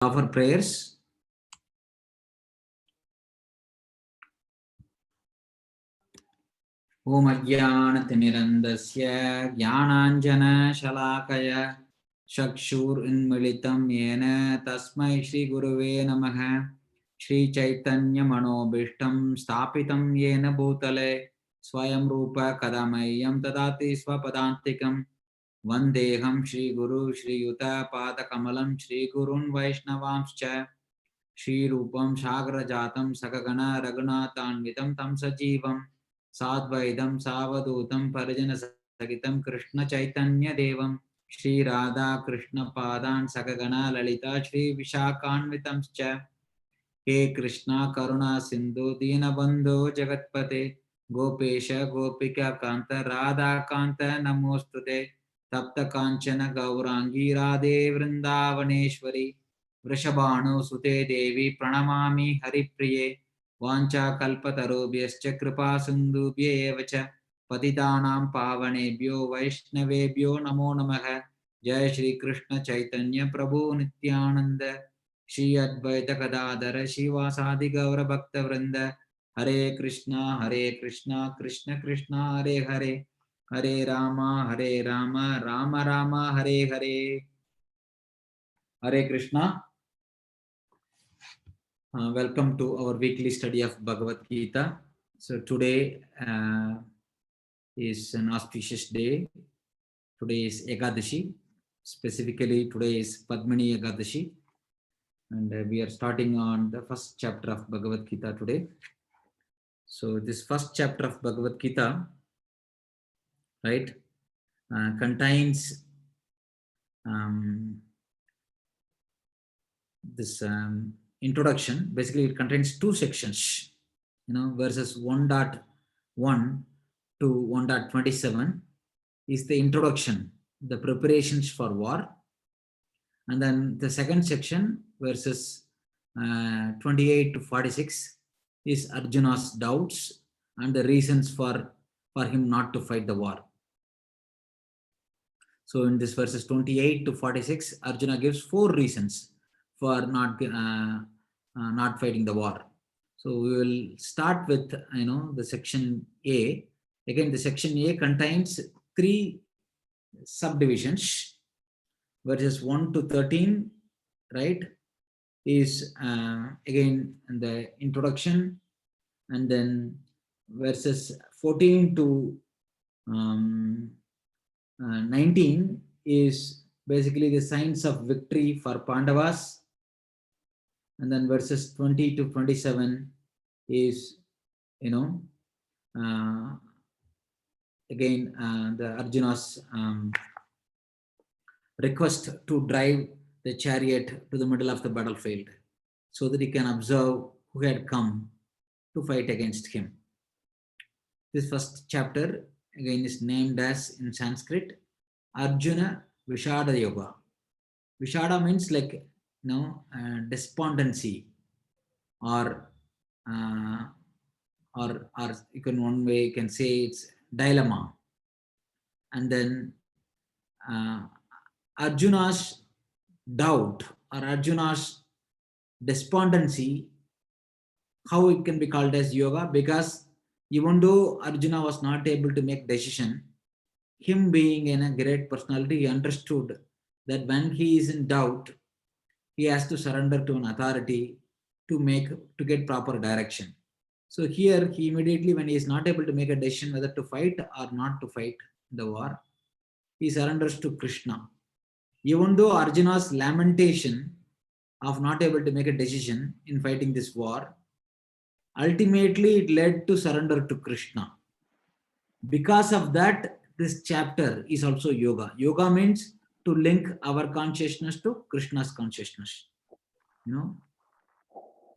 Offer prayers. Om Ajnanatirmirandasya Jnananjana Shalakaya Chakshur Unmilitam Yena Tasmai Shri Guruve Namaha Shri Chaitanya Manobishtam Stapitam Yena Bhutale Swayam Rupa Kadamayam Tadati Swapadantikam Vandeham Shri Guru Shri Yuta Padakamalam Shri Gurun Vaishnavamscha Shri Rupam Shagra Jatam Sakagana Raghunathanvitam Tam Sajivam Sadvaidam Savadutam Parijana Sagitam Krishna Chaitanya Devam Shri Radha Krishna Padan Sakagana Lalita Shri Vishakanvitam Scha He Krishna Karuna Sindhu Dinabandhu Jagatpate Gopesha Gopika Kanta Radha Kanta Namostute Tapta Kanchana Gaurangi Radhe Vrindavaneshwari Vrishabhanu Sute Devi Pranamami Haripriye Vancha Kalpatarubhyascha Kripa Sindhubhye Evacha Patitanam Pavanebhyo Vaishnavebhyo Namo Namaha Jai Shri Krishna Chaitanya Prabhu Nityananda Shri Advaita Gadadhara Shivasadi Gaura Bhakta Vrinda Hare Krishna Krishna Krishna Hare Hare Hare Rama Rama Rama Hare Hare Hare Krishna. Welcome to our weekly study of Bhagavad Gita. So today is an auspicious day. Today is Ekadashi. Specifically today is Padmini Ekadashi. And we are starting on the first chapter of Bhagavad Gita today. So this first chapter of Bhagavad Gita, right, contains this introduction. Basically, it contains two sections, verses 1.1 to 1.27 is the introduction, the preparations for war. And then the second section, verses 28 to 46, is Arjuna's doubts and the reasons for him not to fight the war. So in this verses 28 to 46, Arjuna gives 4 reasons for not fighting the war. So we will start with the section A. Again, the section A contains 3 subdivisions. Verses 1 to 13, right, is again the introduction, and then verses 14 to 19 is basically the signs of victory for Pandavas, and then verses 20 to 27 is again the Arjuna's request to drive the chariot to the middle of the battlefield so that he can observe who had come to fight against him. This first chapter again is named as, in Sanskrit, Arjuna Vishada Yoga. Vishada means like despondency, or you can one way you can say it's dilemma. And then Arjuna's doubt or Arjuna's despondency, how it can be called as yoga, because even though Arjuna was not able to make decision, him being in a great personality, he understood that when he is in doubt, he has to surrender to an authority to get proper direction. So here he immediately, when he is not able to make a decision whether to fight or not to fight the war, he surrenders to Krishna. Even though Arjuna's lamentation of not able to make a decision in fighting this war, ultimately it led to surrender to Krishna. Because of that, this chapter is also yoga. Yoga means to link our consciousness to Krishna's consciousness.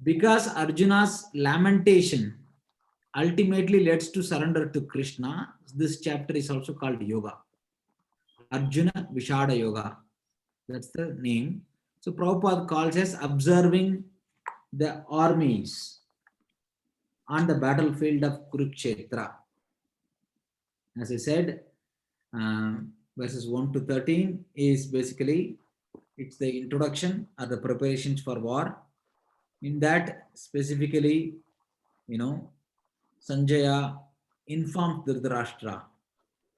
Because Arjuna's lamentation ultimately leads to surrender to Krishna, this chapter is also called yoga. Arjuna Vishada Yoga. That's the name. So Prabhupada calls us observing the armies on the battlefield of Kurukshetra. As I said, verses 1 to 13 is basically It's the introduction or the preparations for war. In that specifically, Sanjaya informed Dhritarashtra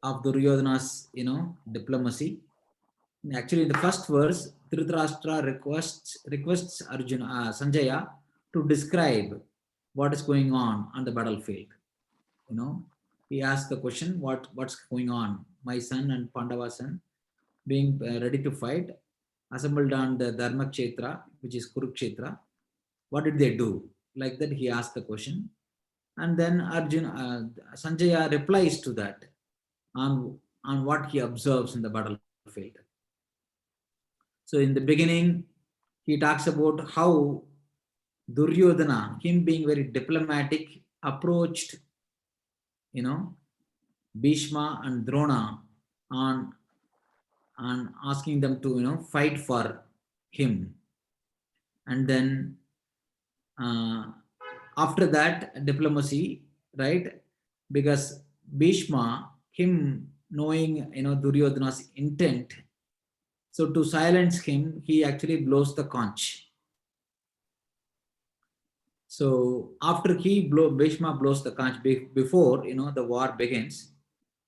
of Duryodhana's, diplomacy. Actually, in the first verse, Dhritarashtra requests Arjuna, Sanjaya to describe what is going on the battlefield. He asked the question, what's going on? My son and Pandava's son being ready to fight, assembled on the Dharma Kshetra, which is Kurukshetra. What did they do? Like that, he asked the question. And then Sanjaya replies to that on what he observes in the battlefield. So in the beginning, he talks about how Duryodhana, him being very diplomatic, approached, Bhishma and Drona on asking them to, fight for him. And then after that, diplomacy, right? Because Bhishma, him knowing, Duryodhana's intent, so to silence him, he actually blows the conch. So after Bhishma blows the conch before, the war begins,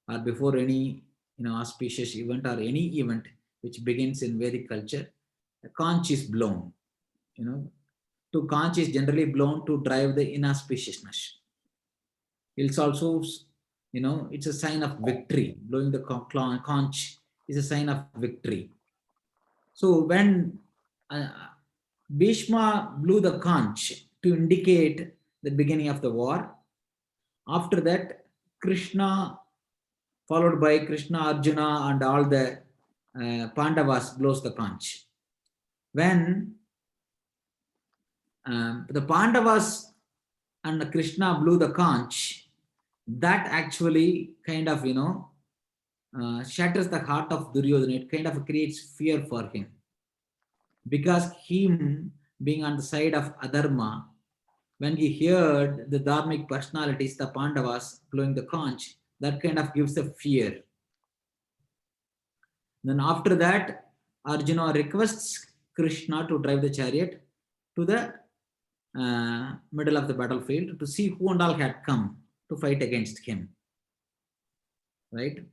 or before any, auspicious event or any event which begins in Vedic culture, the conch is blown. To conch is generally blown to drive the inauspiciousness. It's also, it's a sign of victory. Blowing the conch is a sign of victory. So when uh, Bhishma blew the conch to indicate the beginning of the war, after that, Krishna, followed by Krishna, Arjuna, and all the Pandavas blows the conch. When the Pandavas and Krishna blew the conch, that actually kind of, shatters the heart of Duryodhana. It kind of creates fear for him. Because him being on the side of Adharma, when he heard the dharmic personalities, the Pandavas blowing the conch, that kind of gives a fear. Then after that, Arjuna requests Krishna to drive the chariot to the middle of the battlefield to see who and all had come to fight against him. Right?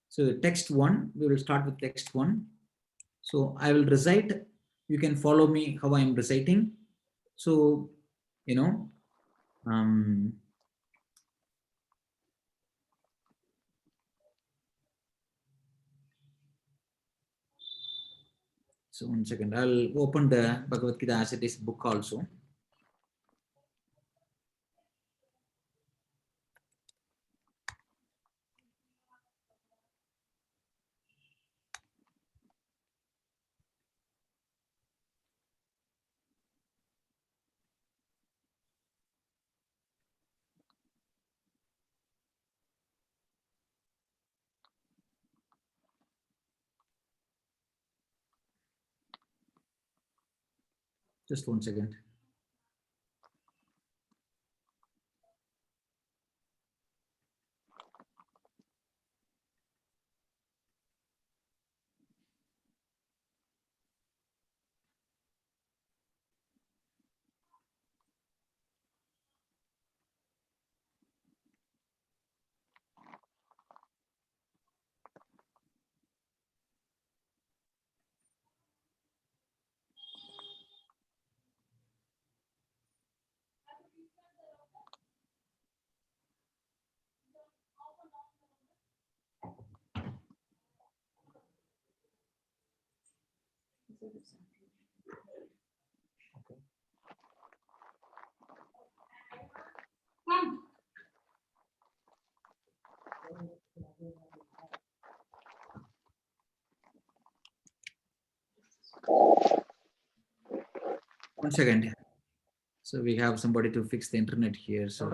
So text 1, we will start with text 1. So I will recite. You can follow me how I am reciting. So, so 1 second, I'll open the Bhagavad Gita as it is book also. Just 1 second. One second. So we have somebody to fix the internet here. So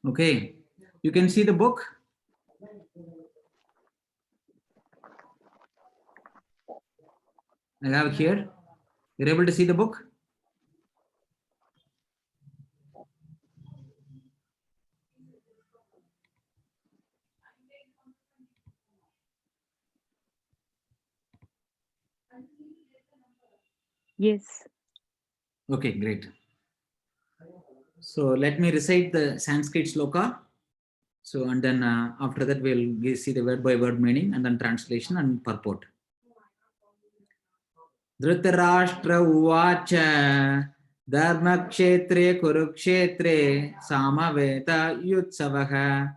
Okay, you can see the book. I have here. You're able to see the book? Yes. Okay, great. So let me recite the Sanskrit sloka. So, and then after that, we'll see the word by word meaning and then translation and purport. Dhritarashtra uvacha dharmakshetre kurukshetre samaveta yutsavaha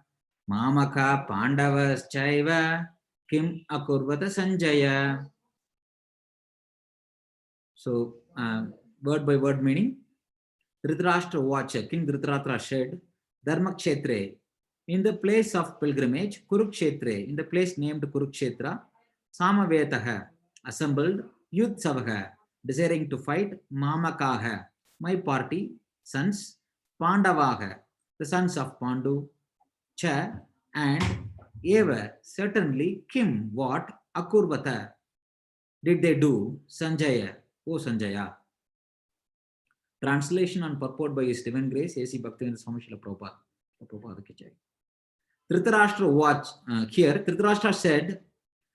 mamaka pandavaschaiva kim akurvata sanjaya. So, word by word meaning. Dhritarashtra uvacha, King Dhritarashtra said, Dharmakshetre, in the place of pilgrimage, Kurukshetre, in the place named Kurukshetra, Samavetaha, assembled, Yudsavaha, desiring to fight, Mamakaha, my party, sons, Pandavaha, the sons of Pandu, Cha, and Eva, certainly, Kim, what, Akurvata, did they do, Sanjaya, O Sanjaya. Translation and purport by His Divine Grace, A.C. Bhaktivinoda Swami Srila Prabhupada. Prabhupada ki jai. Dhritarashtra watch here. Dhritarashtra said,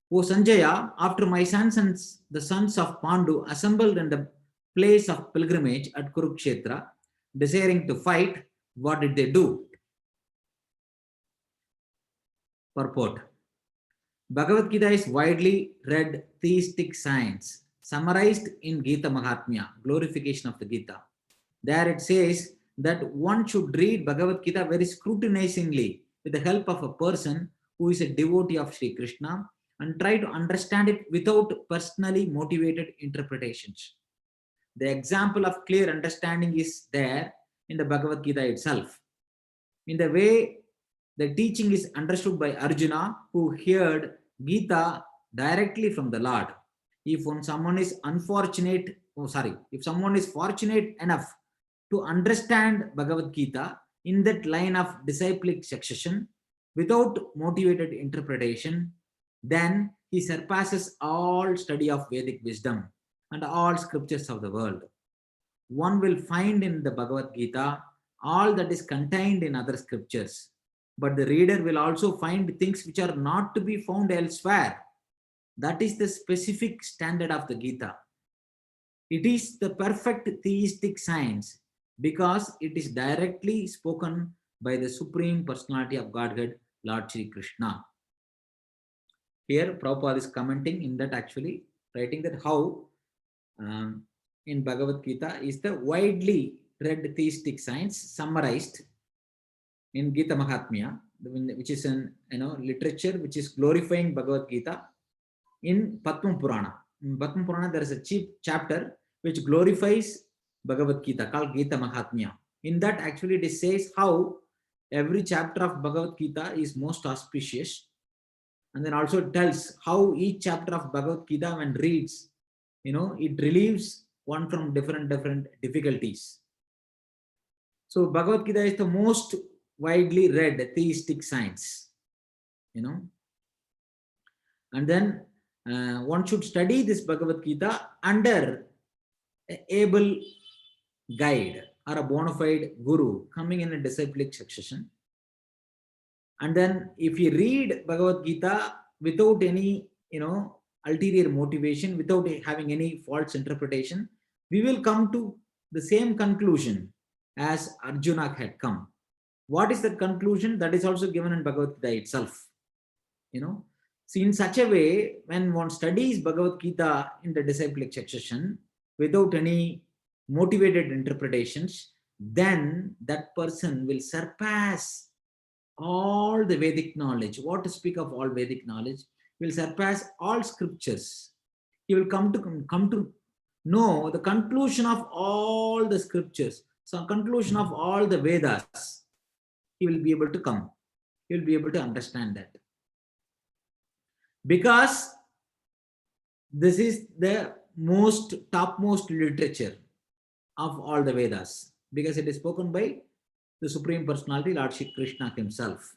"O Sanjaya, after my sons and the sons of Pandu assembled in the place of pilgrimage at Kurukshetra, desiring to fight, what did they do?" Purport. Bhagavad Gita is widely read theistic science, summarized in Gita Mahatmya, glorification of the Gita. There it says that one should read Bhagavad Gita very scrutinizingly with the help of a person who is a devotee of Sri Krishna and try to understand it without personally motivated interpretations. The example of clear understanding is there in the Bhagavad Gita itself. In the way the teaching is understood by Arjuna, who heard Gita directly from the Lord. If someone is if someone is fortunate enough to understand Bhagavad Gita in that line of disciplic succession without motivated interpretation, then he surpasses all study of Vedic wisdom and all scriptures of the world. One will find in the Bhagavad Gita all that is contained in other scriptures, but the reader will also find things which are not to be found elsewhere. That is the specific standard of the Gita. It is the perfect theistic science because it is directly spoken by the Supreme Personality of Godhead, Lord Shri Krishna. Here, Prabhupada is commenting in that, actually writing that how in Bhagavad Gita is the widely read theistic science summarized in Gita Mahatmya, which is an literature which is glorifying Bhagavad Gita in Padma Purana. In Padma Purana, there is a chief chapter which glorifies Bhagavad Gita called Gita Mahatmya. In that, actually, it says how every chapter of Bhagavad Gita is most auspicious, and then also it tells how each chapter of Bhagavad Gita, when reads, it relieves one from different difficulties. So Bhagavad Gita is the most widely read theistic science, and then one should study this Bhagavad Gita under an able guide or a bona fide guru coming in a disciplic succession. And then if you read Bhagavad Gita without any, ulterior motivation, without having any false interpretation, we will come to the same conclusion as Arjuna had come. What is that conclusion? That is also given in Bhagavad Gita itself. See, in such a way, when one studies Bhagavad Gita in the disciplic succession without any motivated interpretations, then that person will surpass all the Vedic knowledge. What to speak of all Vedic knowledge? Will surpass all scriptures. He will come to know the conclusion of all the scriptures. So conclusion of all the Vedas. He will be able to come. He will be able to understand that. Because this is the topmost literature of all the Vedas. Because it is spoken by the Supreme Personality, Lord Shri Krishna himself.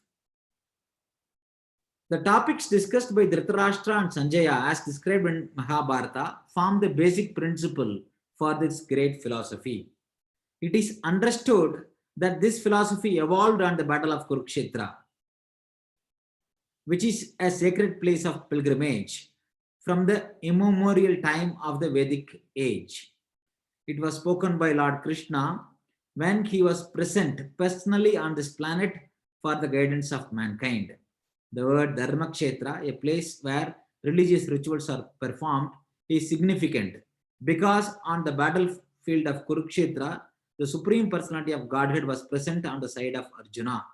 The topics discussed by Dhritarashtra and Sanjaya, as described in Mahabharata, form the basic principle for this great philosophy. It is understood that this philosophy evolved on the battle of Kurukshetra, which is a sacred place of pilgrimage from the immemorial time of the Vedic age. It was spoken by Lord Krishna when he was present personally on this planet for the guidance of mankind. The word Dharmakshetra, a place where religious rituals are performed, is significant because on the battlefield of Kurukshetra, the Supreme Personality of Godhead was present on the side of Arjuna.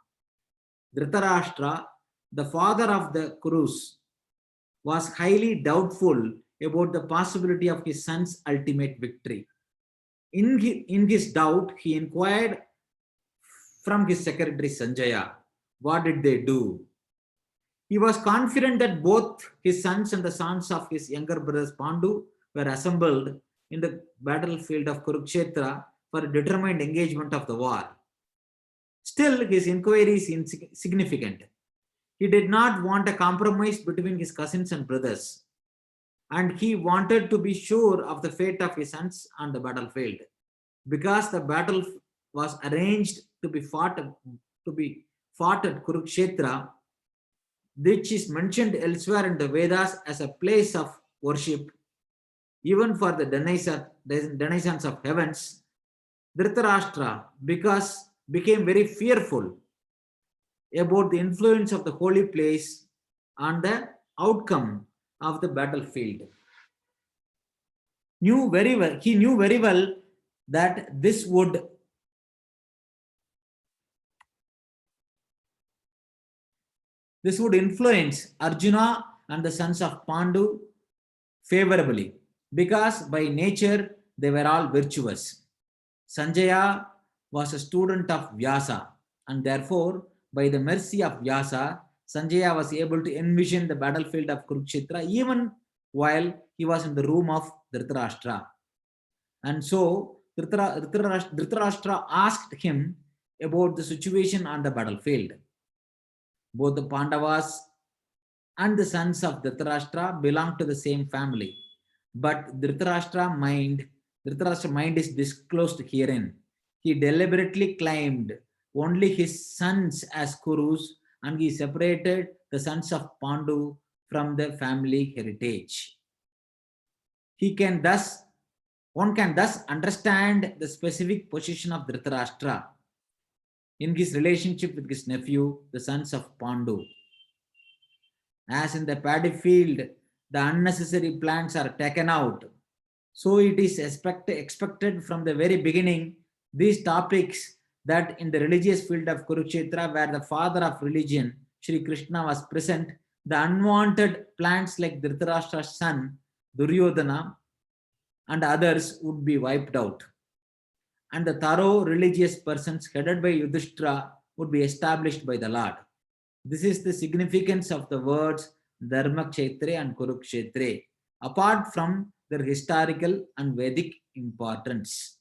Dhritarashtra, the father of the Kurus, was highly doubtful about the possibility of his son's ultimate victory. In his doubt, he inquired from his secretary Sanjaya, what did they do? He was confident that both his sons and the sons of his younger brothers Pandu were assembled in the battlefield of Kurukshetra for a determined engagement of the war. Still, his inquiry is insignificant. He did not want a compromise between his cousins and brothers, and he wanted to be sure of the fate of his sons on the battlefield. Because the battle was arranged to be fought at Kurukshetra, which is mentioned elsewhere in the Vedas as a place of worship, even for the denizens of heavens, Dhritarashtra became very fearful about the influence of the holy place on the outcome of the battlefield. He knew very well that this would influence Arjuna and the sons of Pandu favorably, because by nature they were all virtuous. Sanjaya was a student of Vyasa, and therefore, by the mercy of Vyasa, Sanjaya was able to envision the battlefield of Kurukshetra even while he was in the room of Dhritarashtra. And so Dhritarashtra asked him about the situation on the battlefield. Both the Pandavas and the sons of Dhritarashtra belong to the same family, but Dhritarashtra's mind is disclosed herein. He deliberately claimed only his sons as Kurus, and he separated the sons of Pandu from the family heritage. One can thus understand the specific position of Dhritarashtra in his relationship with his nephew, the sons of Pandu. As in the paddy field, the unnecessary plants are taken out, so it is expected from the very beginning these topics that in the religious field of Kurukshetra, where the father of religion, Shri Krishna, was present, the unwanted plants like Dhritarashtra's son, Duryodhana, and others would be wiped out. And the thorough religious persons headed by Yudhishthira would be established by the Lord. This is the significance of the words Dharmakshetre and Kurukshetre, apart from their historical and Vedic importance.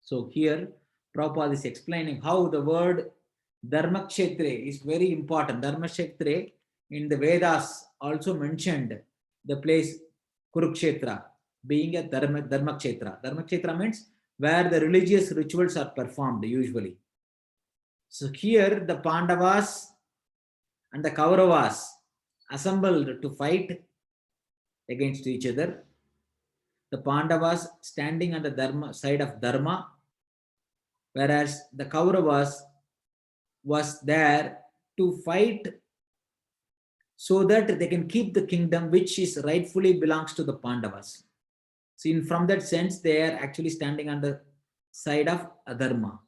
So here, Prabhupada is explaining how the word Dharmakshetre is very important. Dharmakshetre in the Vedas also mentioned the place Kurukshetra being a Dharmakshetra. Dharmakshetra means where the religious rituals are performed usually. So here the Pandavas and the Kauravas assembled to fight against each other. The Pandavas standing on the side of Dharma, whereas the Kauravas was there to fight so that they can keep the kingdom which is rightfully belongs to the Pandavas. So from that sense, they are actually standing on the side of Adharma.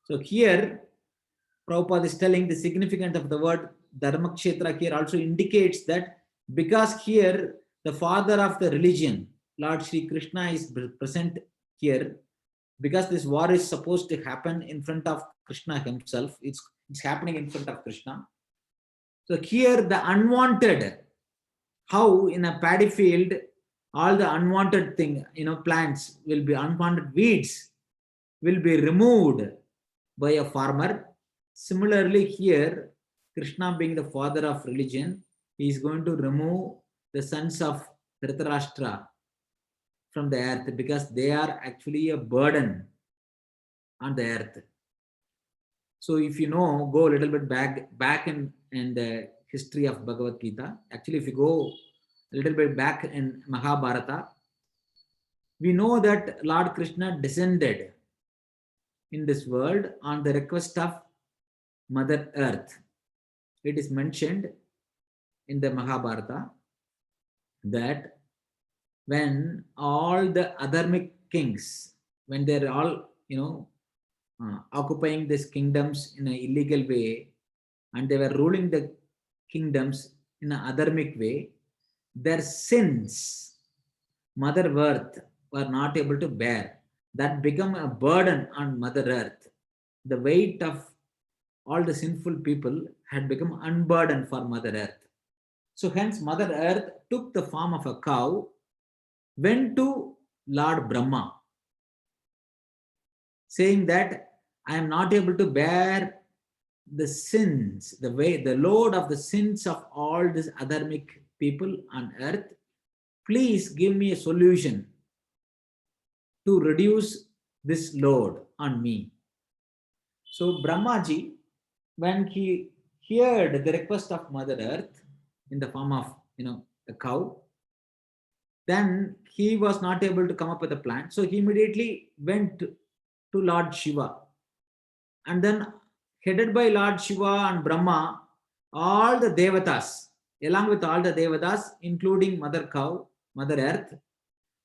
So here, Prabhupada is telling the significance of the word Dharmakshetra here also indicates that because here the father of the religion, Lord Shri Krishna, is present here, because this war is supposed to happen in front of Krishna himself, it's happening in front of Krishna. So here the unwanted, how in a paddy field, all the unwanted plants will be unwanted weeds will be removed by a farmer. Similarly, here, Krishna being the father of religion, he is going to remove the sons of Dhritarashtra from the earth because they are actually a burden on the earth. So if you know, go a little bit back in the history of Bhagavad Gita. Actually, if you go a little bit back in Mahabharata, we know that Lord Krishna descended in this world on the request of Mother Earth. It is mentioned in the Mahabharata that when all the Adharmic kings, when they're all, occupying these kingdoms in an illegal way, and they were ruling the kingdoms in an adharmic way, their sins, Mother Earth, were not able to bear. That became a burden on Mother Earth. The weight of all the sinful people had become unburdened for Mother Earth. So hence Mother Earth took the form of a cow, went to Lord Brahma, saying that I am not able to bear the sins, the load of the sins of all these adharmic people on earth. Please give me a solution to reduce this load on me. So Brahmaji, when he heard the request of Mother Earth in the form of a cow, then he was not able to come up with a plan. So he immediately went to Lord Shiva, and then headed by Lord Shiva and Brahma, all the devatas, along with all the devatas, including Mother Cow, Mother Earth,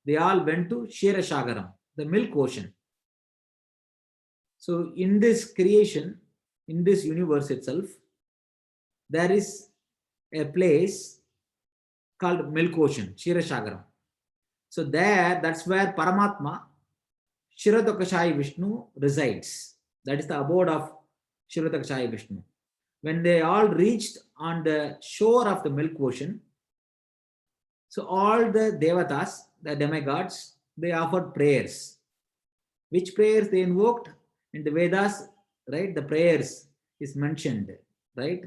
they all went to Kshirasagaram, the milk ocean. So in this creation, in this universe itself, there is a place called milk ocean, Kshirasagaram. So that's where Paramatma, Kshirodakashayi Vishnu resides. That is the abode of Kshirodakashayi Vishnu. When they all reached on the shore of the milk ocean, so all the devatas, the demigods, they offered prayers. Which prayers they invoked? In the Vedas, right, the prayers is mentioned, right,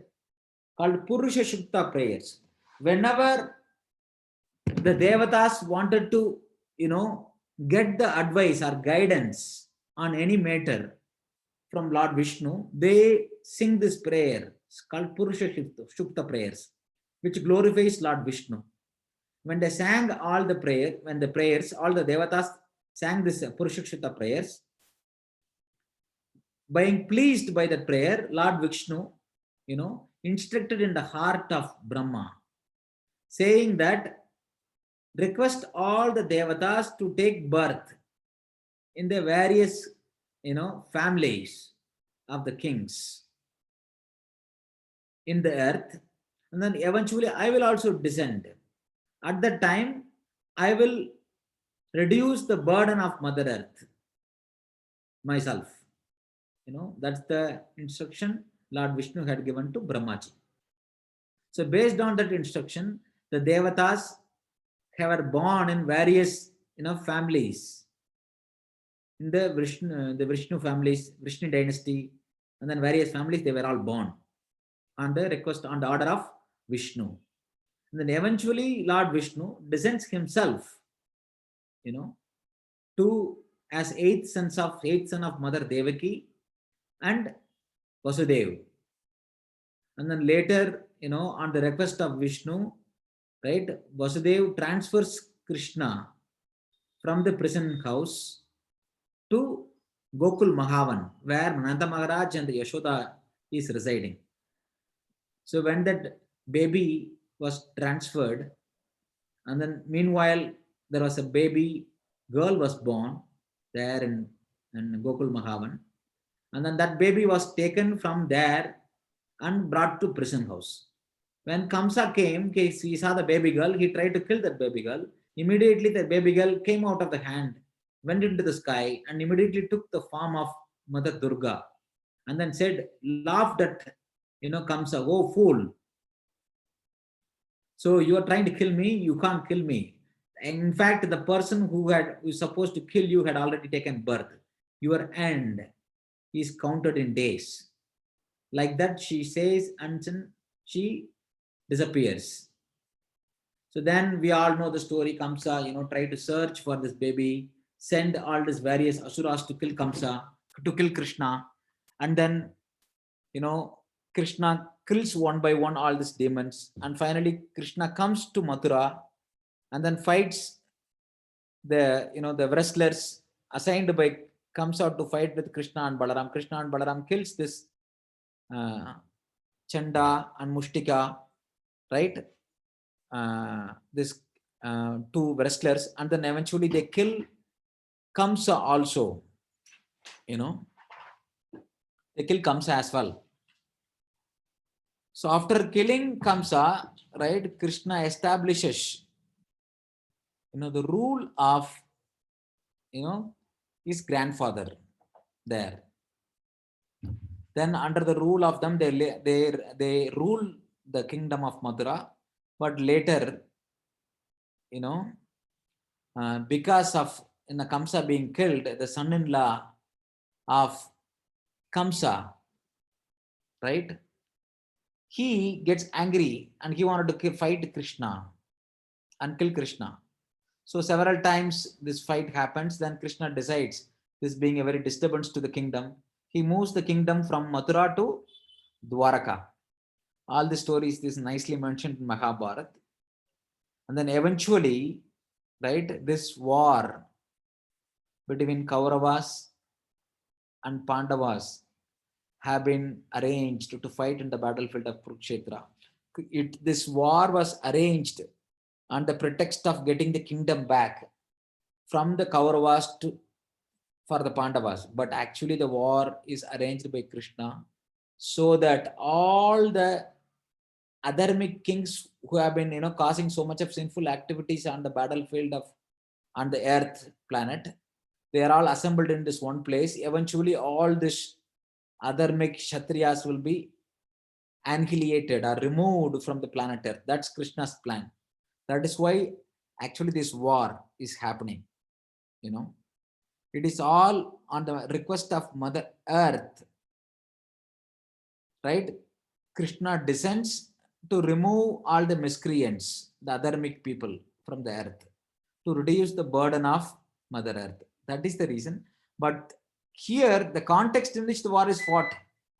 called Purusha Shukta prayers. Whenever the devatas wanted to, get the advice or guidance on any matter from Lord Vishnu, they sing this prayer. It's called Purusha Shukta prayers, which glorifies Lord Vishnu. When they sang all the prayers, all the devatas sang this Purusha Shukta prayers, being pleased by that prayer, Lord Vishnu, instructed in the heart of Brahma, saying that request all the devatas to take birth in the various, families of the kings in the earth, and then eventually I will also descend. At that time, I will reduce the burden of Mother Earth myself. That's the instruction Lord Vishnu had given to Brahmaji. So based on that instruction, the devatas were born in various, families. In the Vishnu families, Vishnu dynasty, and then various families, they were all born on the request, on the order of Vishnu. And then eventually Lord Vishnu descends himself, to as eighth son of Mother Devaki and Vasudev. And then later, on the request of Vishnu, right, Vasudev transfers Krishna from the prison house to Gokul Mahavan, where Nanda Maharaj and Yashoda is residing. So when that baby was transferred, and then meanwhile there was a baby girl was born there in Gokul Mahavan, and then that baby was taken from there and brought to prison house. When Kamsa came, he saw the baby girl, he tried to kill that baby girl. Immediately the baby girl came out of the hand, went into the sky, and immediately took the form of Mother Durga, and then said, laughed at, Kamsa, oh fool. So you are trying to kill me, you can't kill me. In fact, the person who is supposed to kill you had already taken birth. your end is counted in days. Like that, she says, and then she disappears. So then we all know the story. Kamsa, try to search for this baby, send all these various asuras to kill Kamsa, to kill Krishna, and then you know Krishna kills one by one all these demons, and finally Krishna comes to Mathura, and then fights the wrestlers assigned by, comes out to fight with Krishna and Balaram. Krishna and Balaram kills this Chanda and Mushtika, right? This two wrestlers, and then eventually they kill Kamsa also. They kill Kamsa as well. So after killing Kamsa, right, Krishna establishes the rule of his grandfather there. Then under the rule of them, they rule the kingdom of Mathura. But later, because of Kamsa being killed, the son-in-law of Kamsa, right, he gets angry and he wanted to fight Krishna and kill Krishna. So several times this fight happens. Then Krishna decides, this being a very disturbance to the kingdom, he moves the kingdom from Mathura to Dwaraka. All the stories is nicely mentioned in Mahabharata. And then eventually, right, this war between Kauravas and Pandavas have been arranged to fight in the battlefield of Kurukshetra. This war was arranged on the pretext of getting the kingdom back from the Kauravas for the Pandavas. But actually the war is arranged by Krishna so that all the adharmic kings who have been causing so much of sinful activities on the battlefield on the earth planet, they are all assembled in this one place. Eventually all this adharmic Kshatriyas will be annihilated or removed from the planet earth. That's Krishna's plan. That is why actually this war is happening. It is all on the request of Mother Earth, right? Krishna descends to remove all the miscreants, the adharmic people from the earth, to reduce the burden of Mother Earth. That is the reason. But here, the context in which the war is fought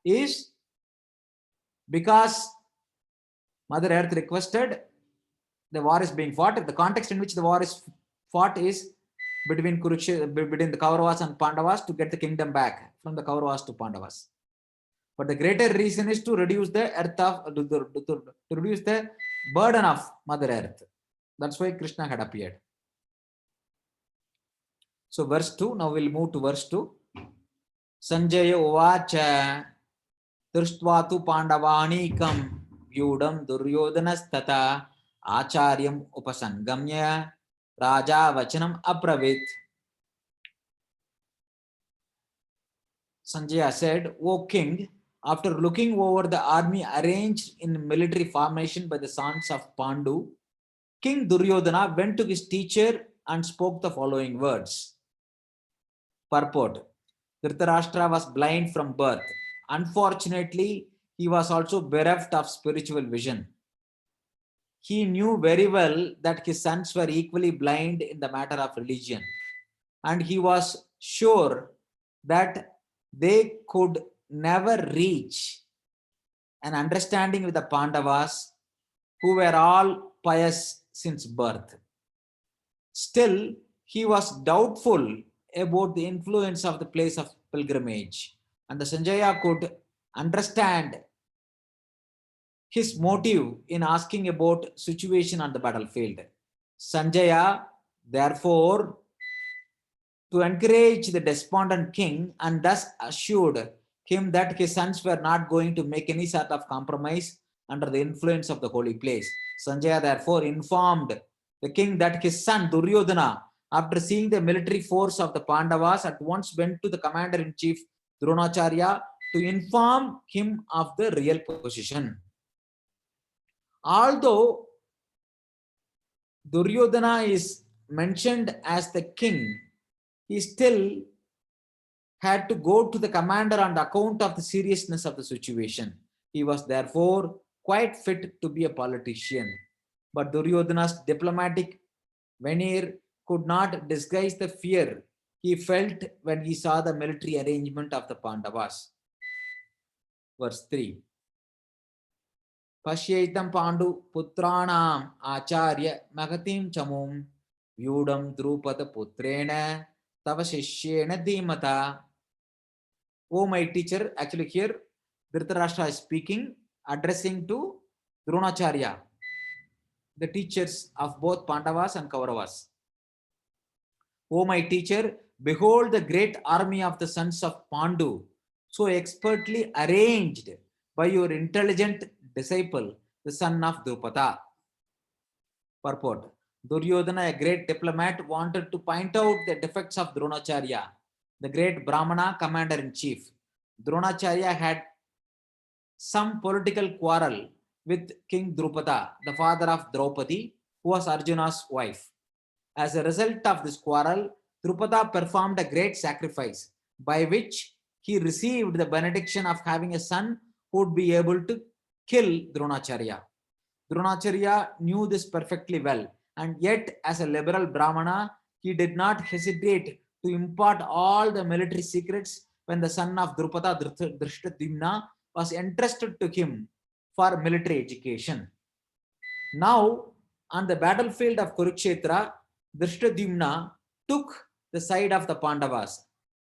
is because Mother Earth requested, the war is being fought. The context in which the war is fought is between the Kauravas and Pandavas to get the kingdom back from the Kauravas to Pandavas. But the greater reason is to reduce the reduce the burden of Mother Earth. That's why Krishna had appeared. So verse 2, now we'll move to verse 2. Sanjaya uvacha drustvatu pandavanekam vyudam duryodhanastata acharyam upasangamya raja vachanam apravit. Sanjaya said, O king, after looking over the army arranged in military formation by the sons of Pandu, King Duryodhana went to his teacher and spoke the following words. Purport. Dhritarashtra was blind from birth. Unfortunately, he was also bereft of spiritual vision. He knew very well that his sons were equally blind in the matter of religion, and he was sure that they could never reach an understanding with the Pandavas, who were all pious since birth. Still, he was doubtful about the influence of the place of pilgrimage, and the Sanjaya could understand his motive in asking about situation on the battlefield. Sanjaya, therefore, to encourage the despondent king and thus assured him that his sons were not going to make any sort of compromise under the influence of the holy place. Sanjaya therefore informed the king that his son Duryodhana, after seeing the military force of the Pandavas, at once went to the commander-in-chief Dronacharya to inform him of the real position. Although Duryodhana is mentioned as the king, he still had to go to the commander on account of the seriousness of the situation. He was therefore quite fit to be a politician. But Duryodhana's diplomatic veneer could not disguise the fear he felt when he saw the military arrangement of the Pandavas. Verse 3. Pashyaitam Pandu Putranam Acharya Magatim Chamum Vyudam Drupada Putrena Tava Shishyena Dhimata. Oh, my teacher, actually here Dhritarashtra is speaking, addressing to Dronacharya, the teachers of both Pandavas and Kauravas. Oh, my teacher, behold the great army of the sons of Pandu, so expertly arranged by your intelligent disciple, the son of Drupada. Purport. Duryodhana, a great diplomat, wanted to point out the defects of Dronacharya, the great Brahmana commander-in-chief. Dronacharya had some political quarrel with King Drupada, the father of Draupadi, who was Arjuna's wife. As a result of this quarrel, Drupada performed a great sacrifice by which he received the benediction of having a son who would be able to kill Dronacharya. Dronacharya knew this perfectly well, and yet as a liberal Brahmana, he did not hesitate to impart all the military secrets when the son of Drupada, Drishtadimna, was entrusted to him for military education. Now, on the battlefield of Kurukshetra, Drishtadimna took the side of the Pandavas,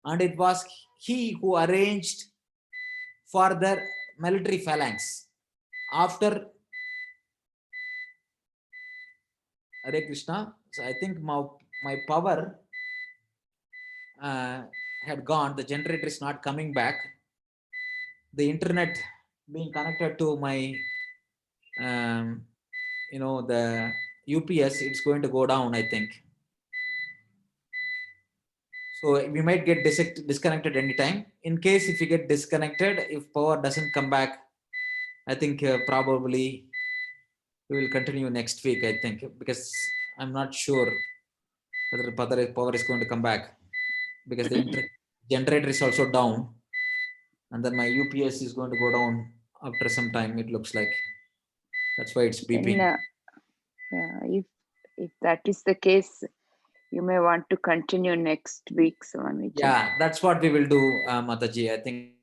and it was he who arranged for their military phalanx. After Hare Krishna, so I think my power had gone. The generator is not coming back. The internet being connected to my, the UPS, it's going to go down, I think. So we might get disconnected anytime. In case if you get disconnected, if power doesn't come back, I think probably we will continue next week, I think, because I'm not sure whether power is going to come back, because the generator is also down, and then my UPS is going to go down after some time, it looks like. That's why it's beeping. Then, yeah, if that is the case, you may want to continue next week, Swamiji. Yeah, that's what we will do, Mataji. I think